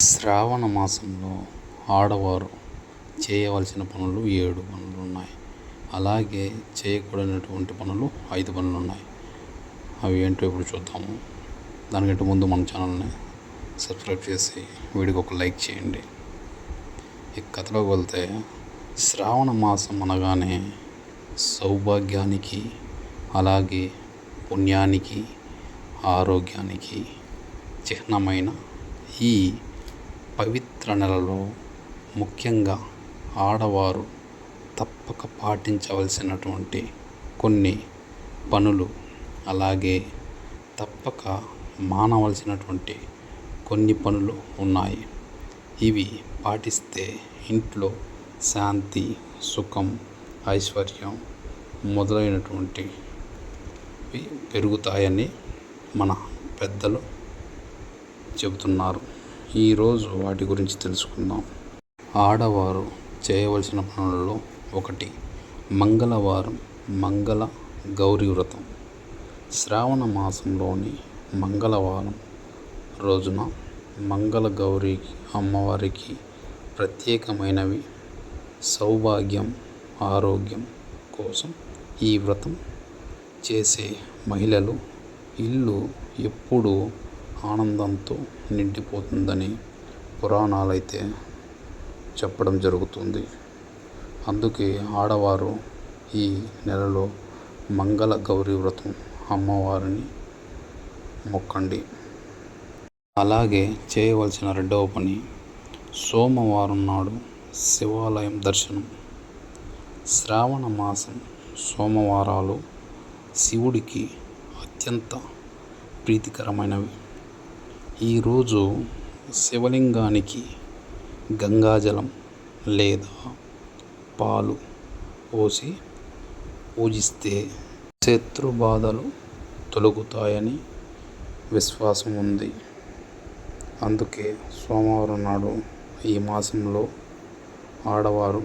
శ్రావణ మాసంలో ఆడవారు చేయవలసిన పనులు 7 పనులు ఉన్నాయి. అలాగే చేయకూడనటువంటి పనులు 5 పనులు ఉన్నాయి. అవి ఏంటో ఇప్పుడు చూద్దాము. దానికంటే ముందు మన ఛానల్ని సబ్స్క్రైబ్ చేసి వీడియోకి ఒక లైక్ చేయండి. ఈ కథలోకి వెళ్తే, శ్రావణ మాసం అనగానే సౌభాగ్యానికి, అలాగే పుణ్యానికి, ఆరోగ్యానికి చిహ్నమైన ఈ పవిత్ర నెలలో ముఖ్యంగా ఆడవారు తప్పక పాటించవలసినటువంటి కొన్ని పనులు, అలాగే తప్పక మానవలసినటువంటి కొన్ని పనులు ఉన్నాయి. ఇవి పాటిస్తే ఇంట్లో శాంతి, సుఖం, ఐశ్వర్యం మొదలైనటువంటి పెరుగుతాయని మన పెద్దలు చెబుతున్నారు. ఈరోజు వాటి గురించి తెలుసుకుందాం. ఆడవారు చేయవలసిన పనులలో ఒకటి, మంగళవారం మంగళ గౌరీ వ్రతం. శ్రావణ మాసంలోని మంగళవారం రోజున మంగళ గౌరీ అమ్మవారికి ప్రత్యేకమైనవి. సౌభాగ్యం, ఆరోగ్యం కోసం ఈ వ్రతం చేసే మహిళలు ఇల్లు ఎప్పుడూ ఆనందంతో నిండిపోతుందని పురాణాలైతే చెప్పడం జరుగుతుంది. అందుకే ఆడవారు ఈ నెలలో మంగళ గౌరీ వ్రతం అమ్మవారిని మొక్కండి. అలాగే చేయవలసిన రెండవ పని, సోమవారం నాడు శివాలయం దర్శనం. శ్రావణ మాసం సోమవారాలు శివుడికి అత్యంత ప్రీతికరమైనవి. ఈరోజు శివలింగానికి గంగాజలం లేదా పాలు పోసి పూజిస్తే శత్రుబాధలు తొలగుతాయని విశ్వాసం ఉంది. అందుకే సోమవారం నాడు ఈ మాసంలో ఆడవారు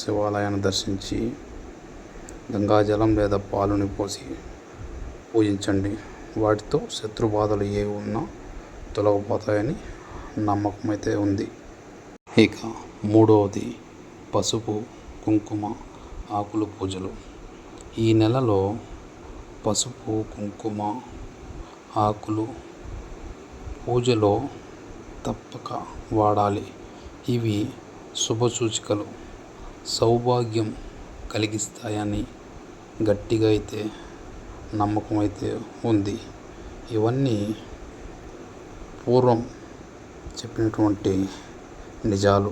శివాలయాన్ని దర్శించి గంగాజలం లేదా పాలుని పోసి పూజించండి. వాటితో శత్రుబాధలు ఏవి ఉన్నా తొలగిపోతాయని నమ్మకం అయితే ఉంది. ఇక మూడవది, పసుపు, కుంకుమ, ఆకులు పూజలు. ఈ నెలలో పసుపు, కుంకుమ, ఆకులు పూజలో తప్పక వాడాలి. ఇవి శుభసూచికలు, సౌభాగ్యం కలిగిస్తాయని గట్టిగా అయితే నమ్మకం అయితే ఉంది. ఇవన్నీ పూర్వం చెప్పినటువంటి నిజాలు.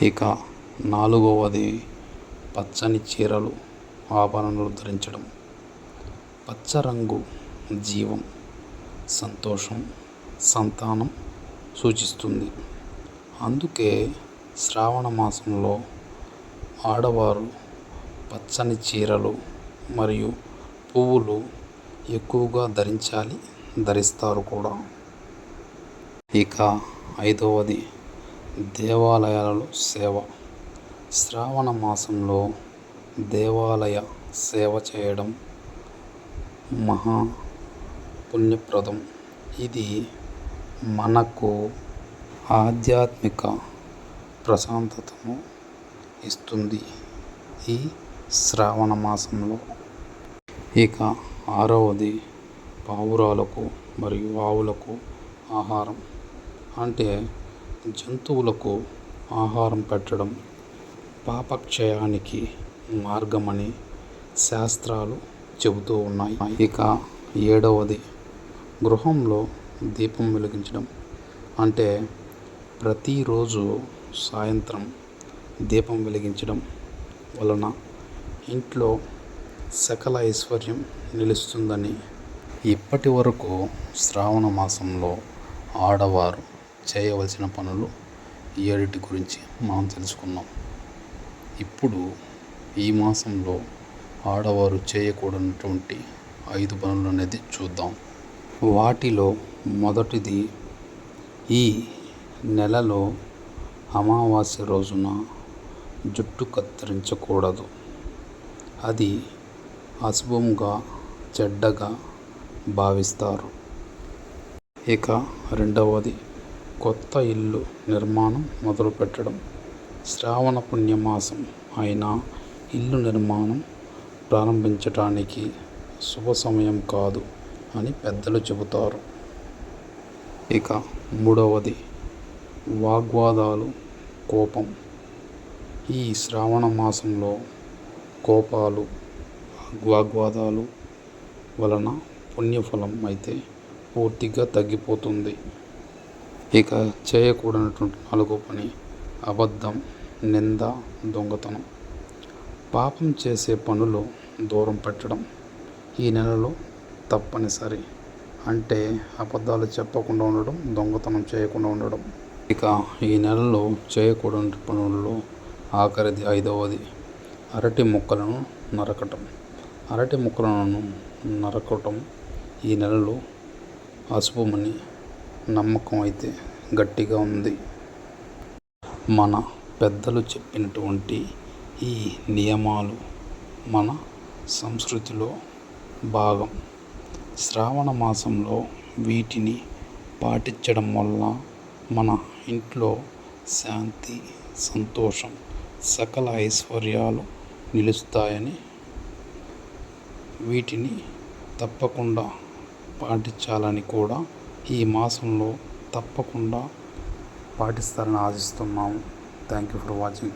ఇక నాలుగవది, పచ్చని చీరలు, ఆభరణాలు ధరించడం. పచ్చ రంగు జీవం, సంతోషం, సంతానం సూచిస్తుంది. అందుకే శ్రావణ మాసంలో ఆడవారు పచ్చని చీరలు మరియు పువ్వులు ఎక్కువగా ధరిస్తారు కూడా. ఇక ఐదవది, దేవాలయాలలో సేవ. శ్రావణ మాసంలో దేవాలయ సేవ చేయడం మహా పుణ్యప్రదం. ఇది మనకు ఆధ్యాత్మిక ప్రశాంతతను ఇస్తుంది ఈ శ్రావణ మాసంలో. ఇక ఆరవది, పావురాలకు మరియు ఆవులకు ఆహారం, అంటే జంతువులకు ఆహారం పెట్టడం పాపక్షయానికి మార్గమని శాస్త్రాలు చెబుతూ ఉన్నాయి. ఇక ఏడవది, గృహంలో దీపం వెలిగించడం. అంటే ప్రతిరోజు సాయంత్రం దీపం వెలిగించడం వలన ఇంట్లో సకల ఐశ్వర్యం నిలుస్తుందని. ఇప్పటి వరకు శ్రావణ మాసంలో ఆడవారు చేయవలసిన పనులు 7 గురించి మనం తెలుసుకున్నాం. ఇప్పుడు ఈ మాసంలో ఆడవారు చేయకూడనటువంటి 5 పనులు అనేది చూద్దాం. వాటిలో మొదటిది, ఈ నెలలో అమావాస్య రోజున జుట్టు కత్తిరించకూడదు. అది అశుభంగా, చెడ్డగా భావిస్తారు. ఇక రెండవది, కొత్త ఇల్లు నిర్మాణం మొదలుపెట్టడం. శ్రావణ పుణ్యమాసం అయినా ఇల్లు నిర్మాణం ప్రారంభించటానికి శుభ సమయం కాదు అని పెద్దలు చెబుతారు. ఇక మూడవది వాగ్వాదాలు, కోపం. ఈ శ్రావణ మాసంలో కోపాలు, వాగ్వాదాలు వలన పుణ్యఫలం అయితే పూర్తిగా తగ్గిపోతుంది. ఇక చేయకూడనటువంటి 4వ పని అబద్ధం, నింద, దొంగతనం. పాపం చేసే పనులు దూరం పెట్టడం ఈ నెలలో తప్పనిసరి. అంటే అబద్ధాలు చెప్పకుండా ఉండడం, దొంగతనం చేయకుండా ఉండడం. ఇక ఈ నెలలో చేయకూడని పనుల్లో ఆఖరిది 5వది అరటి మొక్కలను నరకటం. అరటి మొక్కలను నరకటం ఈ నెలలో అశుభమని నమ్మకం అయితే గట్టిగా ఉంది. మన పెద్దలు చెప్పినటువంటి ఈ నియమాలు మన సంస్కృతిలో భాగం. శ్రావణ మాసంలో వీటిని పాటించడం వల్ల మన ఇంట్లో శాంతి, సంతోషం, సకల ఐశ్వర్యాలు నిలుస్తాయని, వీటిని తప్పకుండా పాటించాలని కూడా ఈ మాసంలో తప్పకుండా పాటిస్తారని ఆశిస్తున్నాము. Thank you for watching.